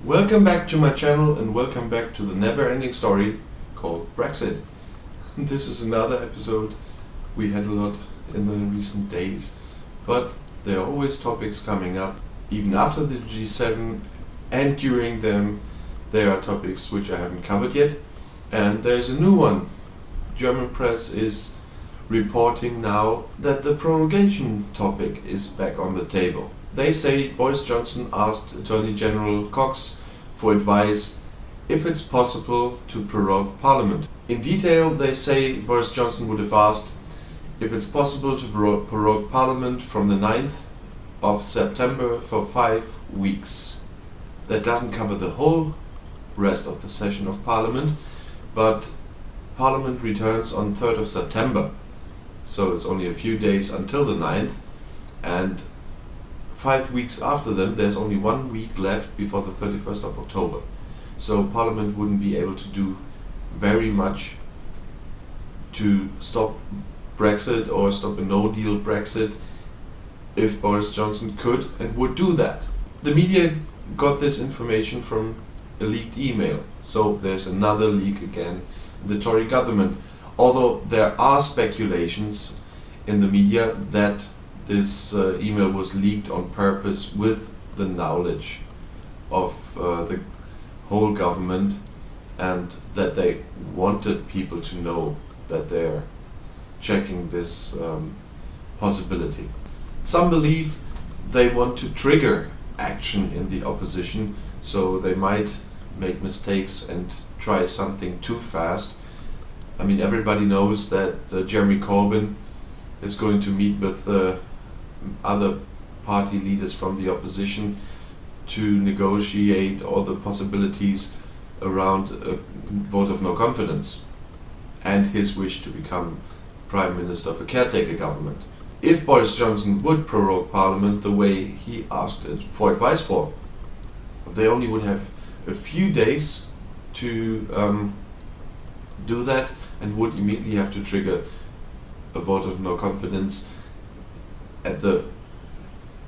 Welcome back to my channel and welcome back to the never-ending story called Brexit. This is another episode. We had a lot in the recent days, but there are always topics coming up, even after the G7, and during them there are topics which I haven't covered yet, and there's a new one. German press is reporting now that the prorogation topic is back on the table. They say Boris Johnson asked Attorney General Cox for advice if it's possible to prorogue Parliament. In detail, they say Boris Johnson would have asked if it's possible to prorogue Parliament from the 9th of September for 5 weeks. That doesn't cover the whole rest of the session of Parliament, but Parliament returns on 3rd of September, so it's only a few days until the 9th, and 5 weeks after them there's only 1 week left before the 31st of October. So Parliament wouldn't be able to do very much to stop Brexit or stop a no-deal Brexit if Boris Johnson could and would do that. The media got this information from a leaked email, so there's another leak again in the Tory government. Although there are speculations in the media that this email was leaked on purpose with the knowledge of the whole government, and that they wanted people to know that they're checking this possibility. Some believe they want to trigger action in the opposition, so they might make mistakes and try something too fast. I mean, everybody knows that Jeremy Corbyn is going to meet with other party leaders from the opposition to negotiate all the possibilities around a vote of no confidence and his wish to become Prime Minister of a caretaker government. If Boris Johnson would prorogue Parliament the way he asked it for advice for, they only would have a few days to do that and would immediately have to trigger a vote of no confidence at the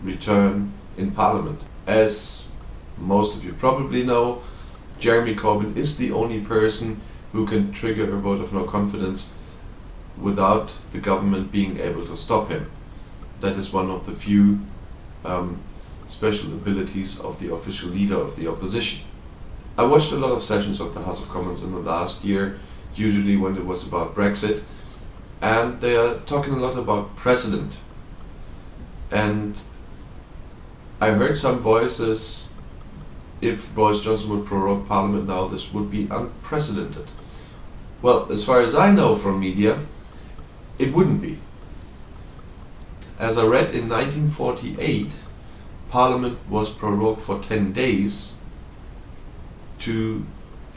return in Parliament. As most of you probably know, Jeremy Corbyn is the only person who can trigger a vote of no confidence without the government being able to stop him. That is one of the few special abilities of the official leader of the opposition. I watched a lot of sessions of the House of Commons in the last year, usually when it was about Brexit, and they are talking a lot about precedent. And I heard some voices, if Boris Johnson would prorogue Parliament now, this would be unprecedented. Well, as far as I know from media, it wouldn't be. As I read, in 1948, Parliament was prorogued for 10 days to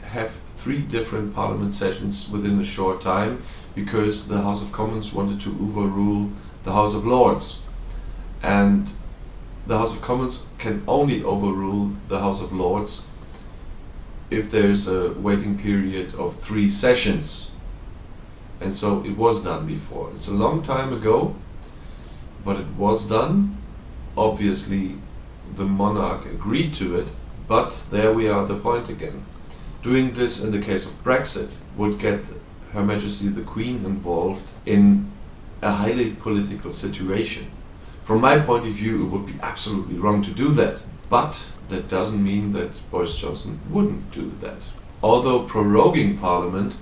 have 3 different Parliament sessions within a short time, because the House of Commons wanted to overrule the House of Lords. And the House of Commons can only overrule the House of Lords if there's a waiting period of 3 sessions. And so it was done before. It's a long time ago, but it was done. Obviously the monarch agreed to it, but there we are at the point again. Doing this in the case of Brexit would get Her Majesty the Queen involved in a highly political situation. From my point of view, it would be absolutely wrong to do that, but that doesn't mean that Boris Johnson wouldn't do that. Although proroguing Parliament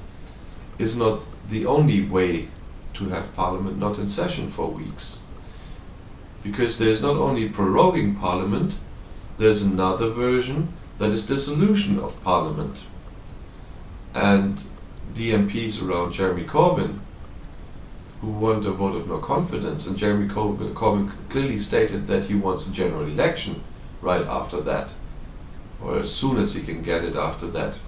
is not the only way to have Parliament not in session for weeks, because there's not only proroguing Parliament, there's another version that is dissolution of Parliament. And the MPs around Jeremy Corbyn, who want a vote of no confidence, and Jeremy Corbyn clearly stated that he wants a general election right after that, or as soon as he can get it after that,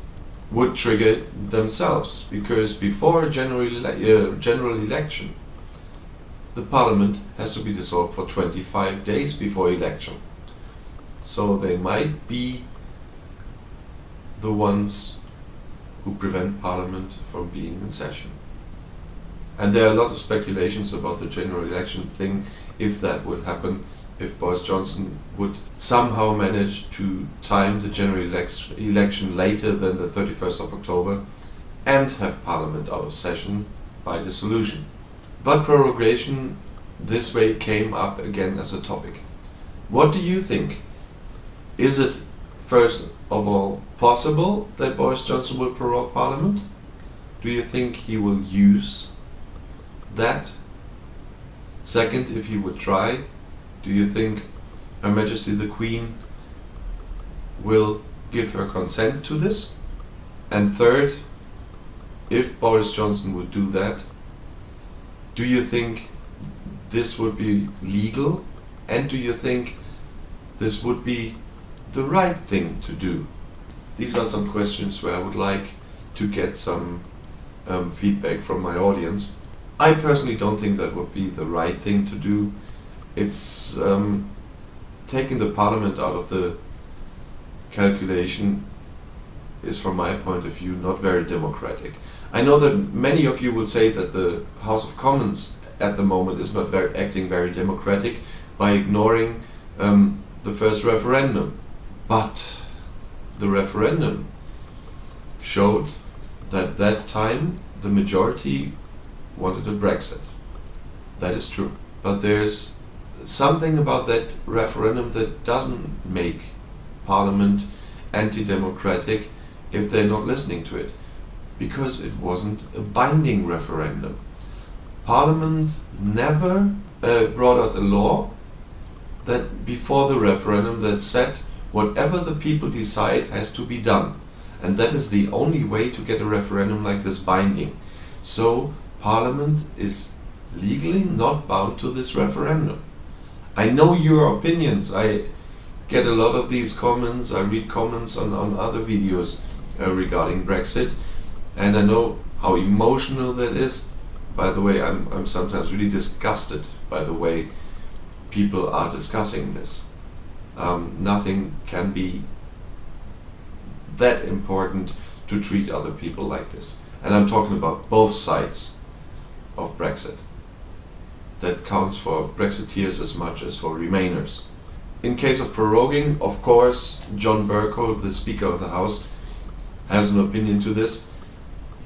would trigger it themselves, because before a general election, the Parliament has to be dissolved for 25 days before election. So they might be the ones who prevent Parliament from being in session. And there are a lot of speculations about the general election thing, if that would happen, if Boris Johnson would somehow manage to time the general election later than the 31st of October and have Parliament out of session by dissolution. But prorogation this way came up again as a topic. What do you think? Is it, first of all, possible that Boris Johnson will prorogue Parliament? Do you think he will use that? Second, if he would try, do you think Her Majesty the Queen will give her consent to this? And third, if Boris Johnson would do that, do you think this would be legal? And do you think this would be the right thing to do? These are some questions where I would like to get some feedback from my audience. I personally don't think that would be the right thing to do. It's taking the Parliament out of the calculation is, from my point of view, not very democratic. I know that many of you will say that the House of Commons at the moment is not acting very democratic by ignoring the first referendum. But the referendum showed that that time the majority wanted a Brexit. That is true. But there's something about that referendum that doesn't make Parliament anti-democratic if they're not listening to it, because it wasn't a binding referendum. Parliament never brought out a law that before the referendum that said whatever the people decide has to be done, and that is the only way to get a referendum like this binding. So Parliament is legally not bound to this referendum. I know your opinions. I get a lot of these comments. I read comments on other videos regarding Brexit, and I know how emotional that is. By the way, I'm sometimes really disgusted by the way people are discussing this. Nothing can be that important to treat other people like this. And I'm talking about both sides of Brexit. That counts for Brexiteers as much as for Remainers. In case of proroguing, of course, John Bercow, the Speaker of the House, has an opinion to this.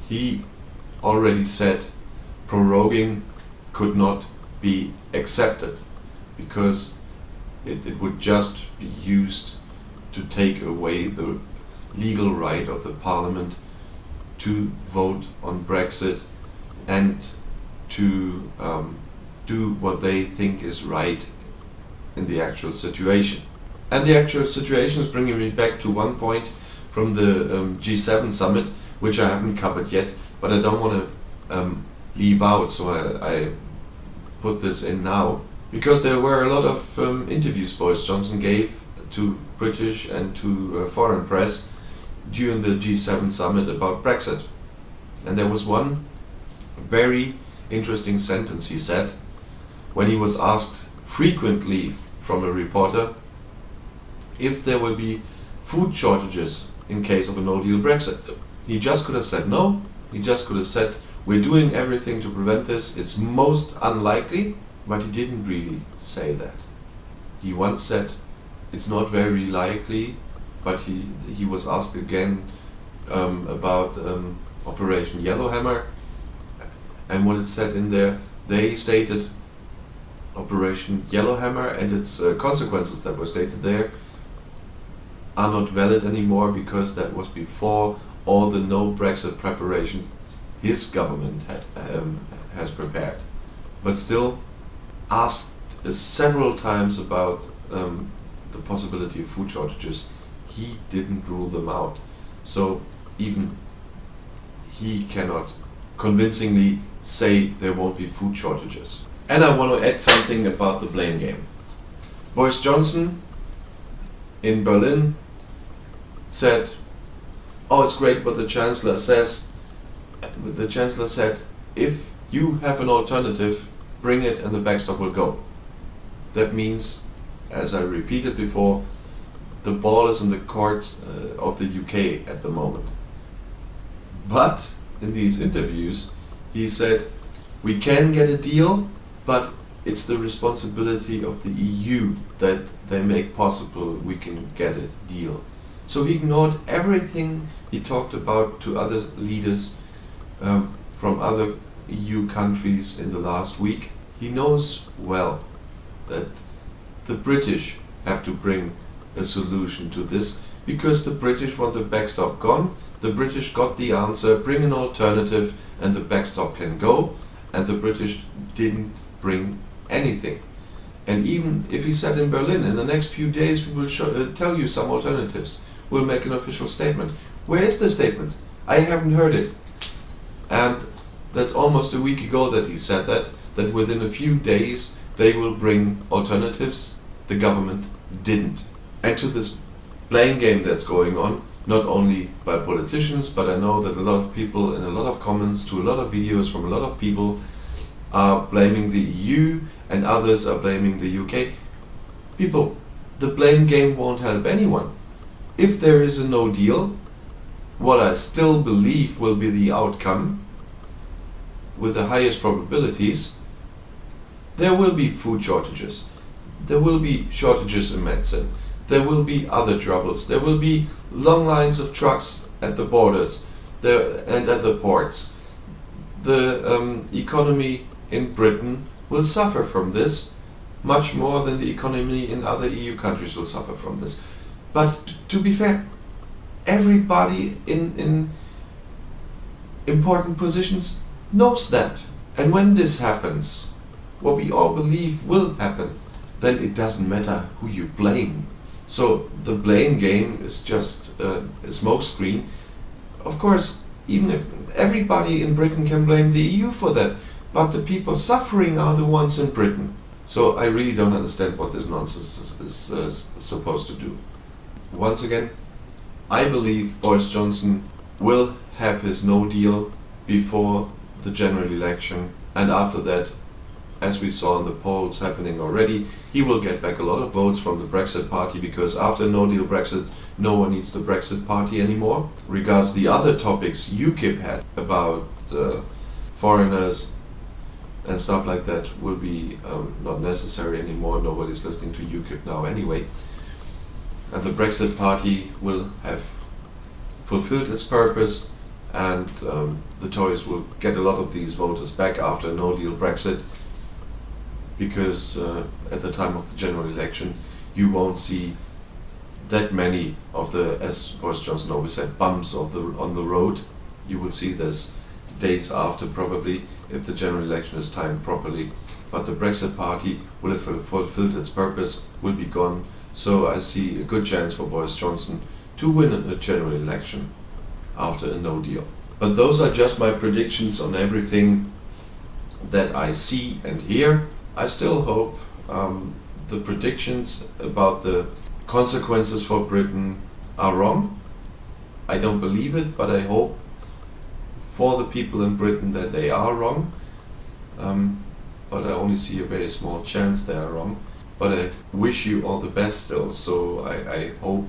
He already said proroguing could not be accepted because it would just be used to take away the legal right of the Parliament to vote on Brexit and to do what they think is right in the actual situation. And the actual situation is bringing me back to one point from the G7 summit, which I haven't covered yet, but I don't want to leave out, so I put this in now, because there were a lot of interviews Boris Johnson gave to British and to foreign press during the G7 summit about Brexit. And there was one very interesting sentence he said when he was asked frequently from a reporter if there will be food shortages in case of a no-deal Brexit. He just could have said no. He just could have said we're doing everything to prevent this. It's most unlikely, but he didn't really say that. He once said it's not very likely, but he was asked again about Operation Yellowhammer, and what it said in there, they stated Operation Yellowhammer and its consequences that were stated there are not valid anymore because that was before all the no-Brexit preparations his government has prepared. But still asked several times about the possibility of food shortages, he didn't rule them out. So even he cannot convincingly say there won't be food shortages. And I want to add something about the blame game. Boris Johnson in Berlin said, oh, it's great what the Chancellor says. The Chancellor said, if you have an alternative, bring it and the backstop will go. That means, as I repeated before, the ball is in the courts of the UK at the moment. But in these interviews, he said, we can get a deal, but it's the responsibility of the EU that they make possible we can get a deal. So he ignored everything he talked about to other leaders from other EU countries in the last week. He knows well that the British have to bring a solution to this, because the British want the backstop gone. The British got the answer, bring an alternative and the backstop can go, and the British didn't bring anything. And even if he said in Berlin, in the next few days we will tell you some alternatives, we'll make an official statement. Where is the statement? I haven't heard it. And that's almost a week ago that he said that within a few days they will bring alternatives. The government didn't. And to this blame game that's going on, not only by politicians, but I know that a lot of people in a lot of comments to a lot of videos from a lot of people are blaming the EU and others are blaming the UK. People, the blame game won't help anyone. If there is a no deal, what I still believe will be the outcome with the highest probabilities, there will be food shortages, there will be shortages in medicine, there will be other troubles, there will be long lines of trucks at the borders and at the ports. The economy in Britain will suffer from this much more than the economy in other EU countries will suffer from this. But to be fair, everybody in important positions knows that. And when this happens, what we all believe will happen, then it doesn't matter who you blame. So the blame game is just a smokescreen. Of course, even if everybody in Britain can blame the EU for that, but the people suffering are the ones in Britain. So I really don't understand what this nonsense is supposed to do. Once again, I believe Boris Johnson will have his no deal before the general election, and after that, as we saw in the polls happening already, he will get back a lot of votes from the Brexit party, because after no deal Brexit, no one needs the Brexit party anymore. Regards the other topics UKIP had about foreigners and stuff like that will be not necessary anymore. Nobody's listening to UKIP now anyway. And the Brexit party will have fulfilled its purpose, and the Tories will get a lot of these voters back after no deal Brexit, because at the time of the general election you won't see that many of the, as Boris Johnson always said, bumps on the road. You will see this days after, probably, if the general election is timed properly. But the Brexit party will have fulfilled its purpose, will be gone. So I see a good chance for Boris Johnson to win a general election after a no deal. But those are just my predictions on everything that I see and hear. I still hope the predictions about the consequences for Britain are wrong. I don't believe it, but I hope for the people in Britain that they are wrong. But I only see a very small chance they are wrong. But I wish you all the best still, so I hope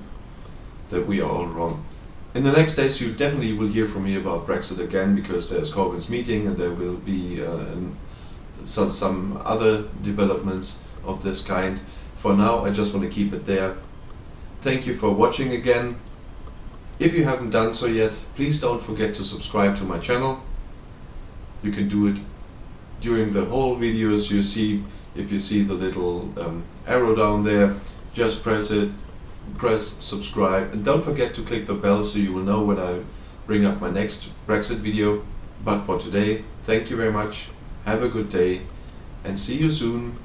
that we are all wrong. In the next days you definitely will hear from me about Brexit again, because there's Corbyn's meeting and there will be some other developments of this kind. For now I just want to keep it there. Thank you for watching again. If you haven't done so yet, please don't forget to subscribe to my channel. You can do it during the whole videos you see. If you see the little arrow down there, just press it, press subscribe, and don't forget to click the bell so you will know when I bring up my next Brexit video. But for today, thank you very much, have a good day, and see you soon.